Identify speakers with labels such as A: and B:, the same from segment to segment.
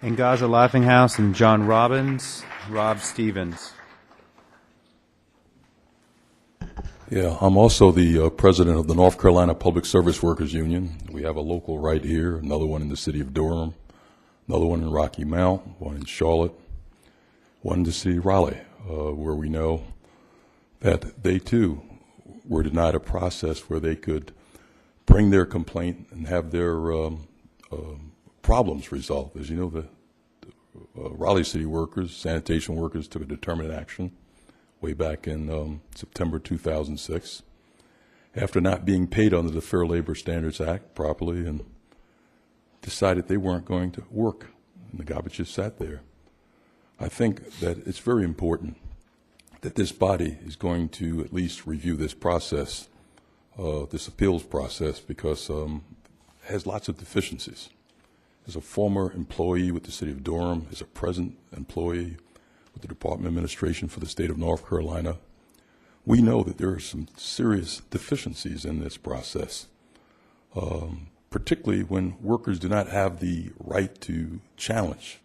A: Angaza Laughinghouse and John Robbins, Rob Stevens.
B: Yeah, I'm also the president of the North Carolina Public Service Workers Union. We have a local right here, another one in the city of Durham, another one in Rocky Mount, one in Charlotte, one in the city of Raleigh, where we know that they too were denied a process where they could bring their complaint and have their problems resolved. As you know, the Raleigh city workers, sanitation workers, took a determined action way back in September 2006 after not being paid under the Fair Labor Standards Act properly, and decided they weren't going to work, and the garbage just sat there. I think that it's very important that this body is going to at least review this process, this appeals process, because it has lots of deficiencies. As a former employee with the city of Durham, as a present employee with the Department of Administration for the state of North Carolina, we know that there are some serious deficiencies in this process, particularly when workers do not have the right to challenge,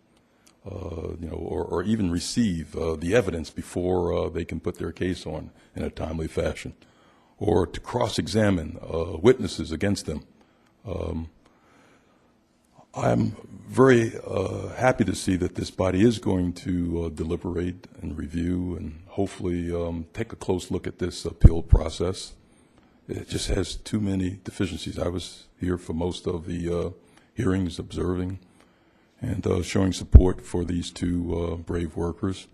B: or even receive the evidence before they can put their case on in a timely fashion, or to cross-examine witnesses against them. I'm very happy to see that this body is going to deliberate and review and hopefully take a close look at this appeal process. It just has too many deficiencies. I was here for most of the hearings, observing and showing support for these two brave workers.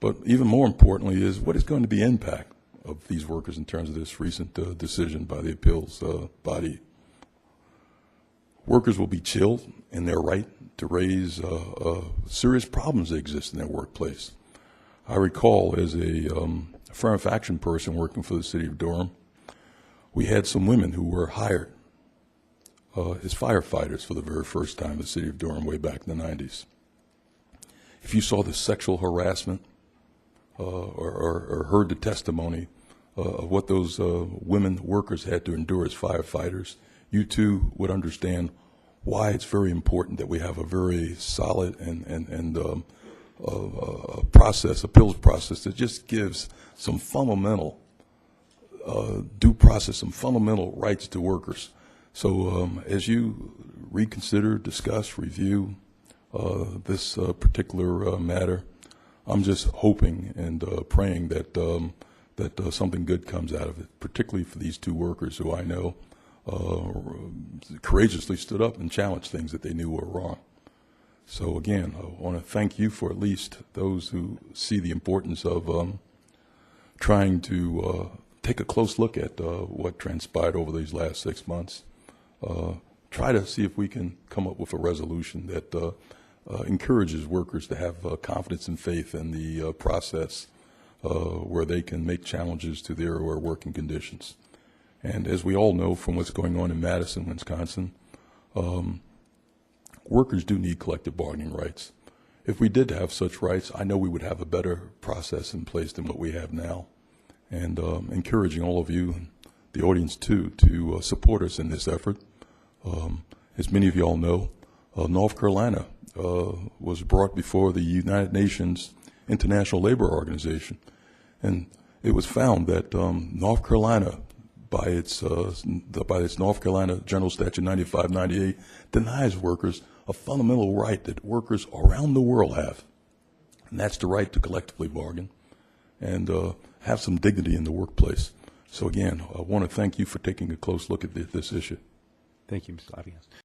B: But even more importantly is, what is going to be the impact of these workers in terms of this recent decision by the appeals body? Workers will be chilled in their right to raise serious problems that exist in their workplace. I recall, as a affirmative action person working for the city of Durham, we had some women who were hired as firefighters for the very first time in the city of Durham way back in the 90s. If you saw the sexual harassment or heard the testimony of what those women workers had to endure as firefighters, you too would understand why it's very important that we have a very solid and appeals process that just gives some fundamental due process, some fundamental rights to workers. So as you reconsider, discuss, review this particular matter, I'm just hoping and praying that something good comes out of it, particularly for these two workers who I know courageously stood up and challenged things that they knew were wrong. So again, I want to thank you for at least those who see the importance of trying to take a close look at what transpired over these last 6 months. Try to see if we can come up with a resolution that encourages workers to have confidence and faith in the process where they can make challenges to their working conditions. And as we all know from what's going on in Madison, Wisconsin, workers do need collective bargaining rights. If we did have such rights, I know we would have a better process in place than what we have now. And encouraging all of you, and the audience too, to support us in this effort. As many of you all know, North Carolina was brought before the United Nations International Labor Organization. And it was found that North Carolina, by its North Carolina General Statute 9598, denies workers a fundamental right that workers around the world have, and that's the right to collectively bargain and have some dignity in the workplace. So again, I want to thank you for taking a close look at this issue.
A: Thank you, Mr. Laughinghouse.